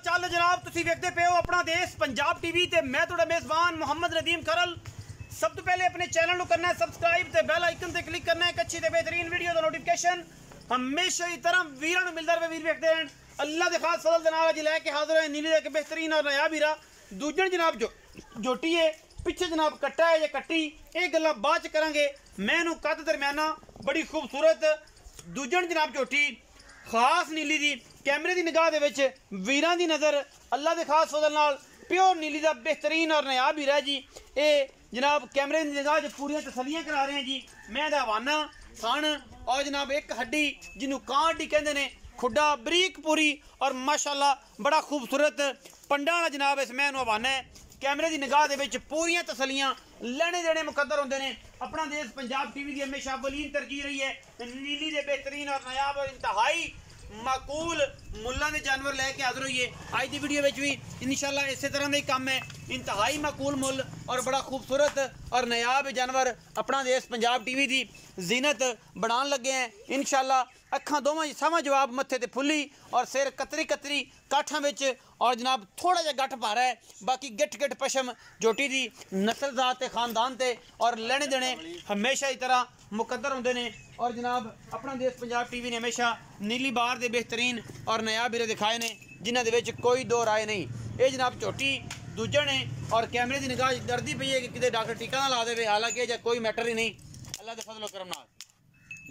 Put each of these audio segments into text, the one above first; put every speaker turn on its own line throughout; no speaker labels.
चल जनाब, तुसीं वेखदे पे हो अपना देश पंजाब टीवी ते मैं तुहाडा मेज़बान मोहम्मद नदीम खरल। सब तो पहले अपने चैनल को करना है सब्सक्राइब ते बेल आइकन ते क्लिक करना है एक अच्छी ते बेहतरीन वीडियो दा नोटिफिकेशन हमेशा ही तरह वीरां नूं मिलदा रहे। वीर वेखदे रहन, अल्लाह दे खास फजल दे नाल अज लैके हाज़र है नीली एक बेहतरीन और नया वीरा। दूजन जनाब जोटी है, पिछे जनाब कट्टा है या कट्टी, ये गल्लां बाद च करांगे। मैं नूं कद दरम्याना बड़ी खूबसूरत दूजन जनाब जोटी खास नीली दी कैमरे की निगाह दे विच वीरां दी नज़र अल्लाह दे खास फजल नाल प्योर नीली दा बेहतरीन और नया वीरा जी। ये जनाब कैमरे की निगाह च पूरियां तसलियां करा रहे हैं जी। मैं दा हवाना खान और जनाब एक हड्डी जिन्हों कां हड्डी कहते हैं, खुड्डा बरीक पूरी और माशाल्लाह बड़ा खूबसूरत पंडा वाला जनाब इस मैं हवाना है। कैमरे की निगाह दे विच पूरियां तसलियां लेने देने मुकद्दर होंदे ने। अपना देश पंजाब टीवी की हमेशा अवलीन तरजीह रही है नीली दे बेहतरीन और नायाब और इंतहाई माकूल मुल्लां दे जानवर लैके हाज़र होइए। अज की वीडियो में भी इंशाल्लाह इस तरह का ही काम है। इंतहाई माकूल मुल और बड़ा खूबसूरत और नायाब जानवर अपना देश पंजाब टीवी की जीनत बनाने लगे हैं इंशाल्लाह। अखां दोवां सवा जवाब मत्थे ते फुल्ली और सिर कतरी कतरी काठा विच और जनाब थोड़ा जहा गठ पा रहा है। बाकी गिट गिट पशम जोटी दी नस्ल जात ते खानदान ते और लेने देने हमेशा ही तरह मुकद्दर होंदे ने। और जनाब अपना देश पंजाब टीवी ने हमेशा नीली बार दे बेहतरीन और नया वीरे दिखाए ने जिन्हां दे विच कोई दो राय नहीं। ये जनाब झोटी दूजन है और कैमरे की निगाह डरदी पई है कि किते डॉक्टर टीका ना ला दे, हालांकि ये कोई मैटर ही नहीं। अल्लाह दे फजलो करम नाल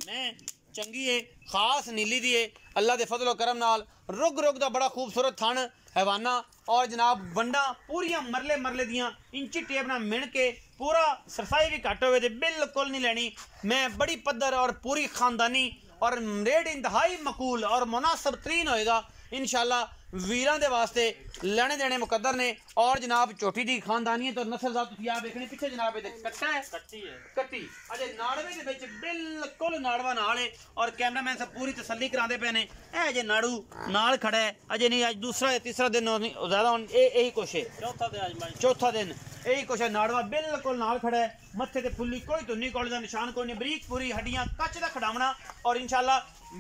मैं चंगी है खास नीली दी है अल्लाह दे फजलो करम नाल। रुग रुग दा बड़ा खूबसूरत थन हैवाना और जनाब वंडा पूरियां मरले मरले दियां इंची टेप नाल मिण के पूरा सरसाई भी घट होवे ते बिल्कुल नहीं लेनी। मैं बड़ी पद्धर और पूरी खानदानी और रेट इंतहाई मकूल और मुनासिब तरीन होएगा इंशाल्लाह। वीरां दे वास्ते लेने देने मुकद्दर ने। और जनाब चोटी दी खानदानियत और नस्ल जात तुसीं आप देखने पिछे जनाब ये कट्टा है, कट्टी है, कट्टी अजे नाड़वे दे विच बिल्कुल नाड़वा नाल है और कैमरामैन सब पूरी तसल्ली करांदे पे ने। ए अजे नाड़ू नाल खड़ा है, अजे नहीं अज दूसरा या तीसरा दिन ज़्यादा यही कुछ है, चौथा दिन यही कुछ है। नाड़वा बिल्कुल नाल खड़ा है, मत्थे ते फुल्ली कोई धुन्नी कौले दा निशान कोई नहीं, बरीक पूरी हड्डियां कच दा खड़ावना। और इंशाल्लाह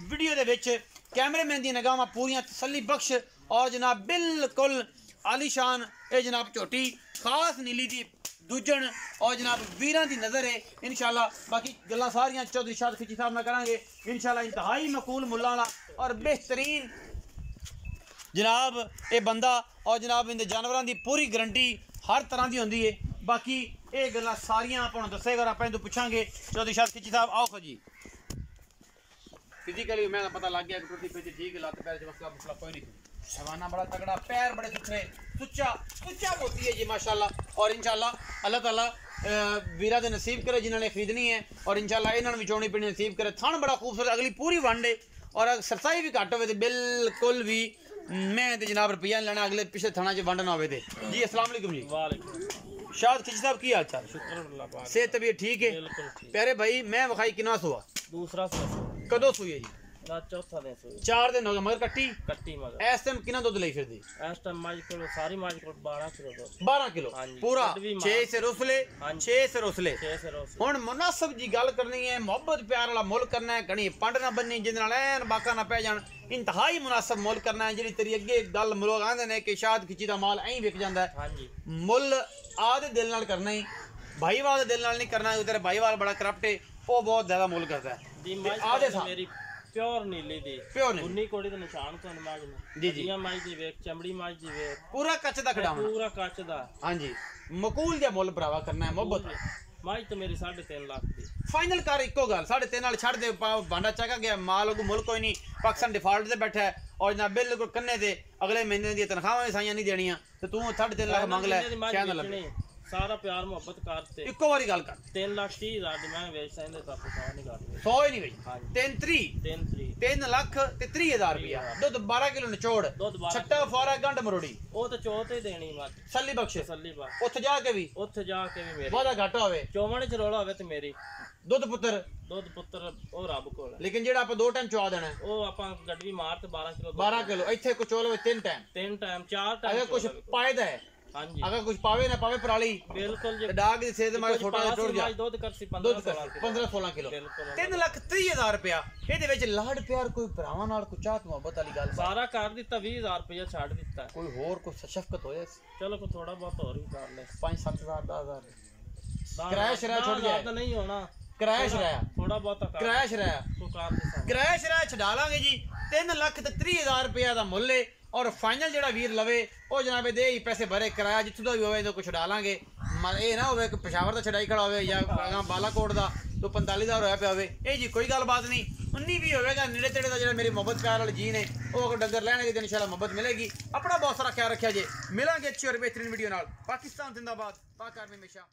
वीडियो दे विच कैमरेमैन दी निगाहां पूरियां तसल्ली बख्श और जनाब बिल्कुल आलीशान ये जनाब झोटी खास नीली दी दूजन और जनाब वीरां दी नज़र है इंशाल्लाह। बाकी गल्लां सारियां चौधरी शाद खिची साहब नाल करांगे इंशाल्लाह। इंतहाई मकूल मुल्लां वाला और बेहतरीन जनाब ये बंदा और जनाब इन जानवरों की पूरी गारंटी हर तरह की होंदी है। बाकी ये गल्लां सारियां आप दसेगा आप पूछांगे चौधरी शाद खिची साहब। आओ जी फिजिकली मैं पता लग गया कि ठीक है, लत्त पैर मसला मसला कोई नहीं। हैवाना बड़ा तगड़ा, पैर बड़े सुथरे, सुच्चा मोती है जी माशाल्लाह। और इंशाल्लाह अल्लाह ताला वीरा दे नसीब करे जिन्होंने खरीदनी है और इंशाल्लाह इन्होंने भी चोनी पीनी नसीब करे। थान बड़ा खूबसूरत, अगली पूरी वंड है और सरसाई भी घट हो बिल्कुल भी मैं तो जनाब रुपया नहीं लेना अगले पिछले थाना च वंड ना हो जी। अस्सलाम वालेकुम जी। वालेकुम शाद खिची साहब की हाल चाल? शुक्र, सेहत तबीयत ठीक है? प्यारे भाई मैं विखाई किना सुआ? दूसरा कदों सुई है जी? चौथा दिन सुई। 4 दिन हो गए मगर कट्टी मगर इस टाइम किना दुध लई फिरदी? इस टाइम माज को सारी माज को 12 किलो दुध। 12 किलो पूरा 6 से रोसले 6 से रोसले। हुण मुनासिब जी गल करनी है, मोहब्बत प्यार वाला मुल करना है, घणी पंड ना बन्नी जिंदे नाल ऐन बाका ना पै जान, इंतहाई मुनासिब मुल करना है। जी तेरी अगे गल लोग आंदे ने कि शाद खिची दा माल ऐं विक जांदा है, मुल आदे दिल नाल करना ही, भाईवाल दे दिल नाल नहीं करना। तेरे भाईवाल बड़ा करप्ट है, वो बहुत ज्यादा मुल करता है। आदे मेरी प्योर नीली दी प्योर उन्नी कोड़ी दा निशान तो माज ने जी जी माज दी वेख चमड़ी माज दी वेख पूरा कच्च दा खड़ावना, पूरा कच्च दा। हां जी मकूल दा मुल भरावा करना है मोहब्बत। माज तो मेरी 3.5 लाख दी फाइनल कर इको गल 3.5 नाल छड़ दे भांडा चका गया माल को मुल कोई नहीं। पाकिस्तान डिफॉल्ट से बैठा है और ना बिल्कुल कन्ने दे अगले महीने दी तनख्वाहां साइयां नहीं देनियां तो तू 3.5 लाख मांग ले क्या ना लगे। सारा प्यार मोहब्बत करते इको बारी गल कर 3,30,000 दी मैं वेच सकदे तो आपको नहीं कर 100 ही नहीं भाई 3 लाख ते 30,000 रुपया दूध 12 किलो निचोड़ छट्टा फारा गंड मरोड़ी ओ तो चौथ ही देनी मत सल्ली बख्शे उठ जाके भी मेरी वादा घाटा होवे चौवण च रोला होवे ते मेरी दुध पुत्र ओ रब कोल। लेकिन जेड़ा आप 2 टाइम चवा देना है ओ आप गड्डी मार ते 12 किलो इथे को चोल 3 टाइम 4 टाइम अगर कुछ फायदा है
हाँ जी
अगर कुछ पावे ना पावे पराली
बिल्कुल जी
डाग दी सेध मारे छोटा जिहा टुट जा
दूध करसी
ਦੁੱਧ
15
15-16 ਕਿਲੋ
ਬਿਲਕੁਲ
3,30,000 ਰੁਪਇਆ ਇਹਦੇ ਵਿੱਚ ਲਾਡ ਪਿਆਰ ਕੋਈ ਭਰਾਵਾਂ ਨਾਲ ਕੋਈ ਚਾਹਤ ਮੁਹੱਬਤ ਵਾਲੀ ਗੱਲ
ਸਾਰਾ ਕਰ ਦਿੱਤਾ 20000 ਰੁਪਇਆ ਛੱਡ ਦਿੱਤਾ
ਕੋਈ ਹੋਰ ਕੋਈ ਸ਼ਫਕਤ ਹੋਏ
ਚਲੋ ਕੋ ਥੋੜਾ ਬਹੁਤ ਹੋਰ ਵੀ ਕਰ ਲੈ
5-7,000 10,000 ਕ੍ਰੈਸ਼ ਰਹਿ ਛੁੱਟ
ਤਾਂ
ਜਾਏ
ਨਹੀਂ ਹੋਣਾ
ਕ੍ਰੈਸ਼ ਰਹਿ
ਥੋੜਾ ਬਹੁਤ ਕਰ
ਕ੍ਰੈਸ਼ ਰਹਿ
ਕੋ ਕਰ ਦੇ ਸਾਰਾ
ਕ੍ਰੈਸ਼ ਰਹਿ ਛਡਾ ਲਾਂਗੇ ਜੀ 3,30,000 ਰੁਪਇਆ ਦਾ ਮੁੱਲ ਏ ਔਰ ਫਾਈਨਲ ਜਿਹੜਾ ਵੀਰ ਲਵੇ ਉਹ ਜਨਾਬੇ ਦੇ ਹੀ ਪੈਸੇ ਭਰੇ ਕਿਰਾਇਆ ਜਿੱਥੋਂ ਦਾ ਵੀ ਹੋਵੇ ਤਾਂ ਕੁਛ ਛਡਾ ਲਾਂਗੇ ਇਹ ਨਾ ਹੋਵੇ ਕਿ ਪਸ਼ਾਵਰ ਦਾ ਛਡਾਈ ਖੜਾ ਹੋਵੇ ਜਾਂ ਬਾਲਾਕੋਟ ਦਾ ਤੋਂ 45,000 ਹੋਇਆ ਪਿਆ ਹੋਵੇ ਇਹ ਜੀ ਕੋਈ ਗੱਲਬਾਤ ਨਹੀਂ 19 ਵੀ ਹੋਵੇਗਾ ਨੇੜੇ ਤੇੜੇ ਦਾ ਜਿਹੜਾ ਮੇਰੇ ਮੁਹੱਬਤ ਪਿਆਰ ਵਾਲੇ ਜੀ ਨੇ ਉਹ ਅਗਰ ਡੰਗਰ ਲੈਣਗੇ ਤਾਂ ਇਨਸ਼ਾਅੱਲਾ ਮੁਹੱਬਤ ਮਿਲੇਗੀ ਆਪਣਾ ਬਹੁਤ ਸਾਰਾ ਖਿਆਲ ਰੱਖਿਆ ਜੇ ਮਿਲਾਂਗੇ ਅੱਛੀ ਔਰ ਬਿਹਤਰੀਨ ਵੀਡੀਓ ਨਾਲ ਪਾਕਿਸਤਾਨ ਜ਼ਿੰਦਾਬਾਦ ਪਾਕ ਆਰਮੀ ਹਮੇਸ਼ਾ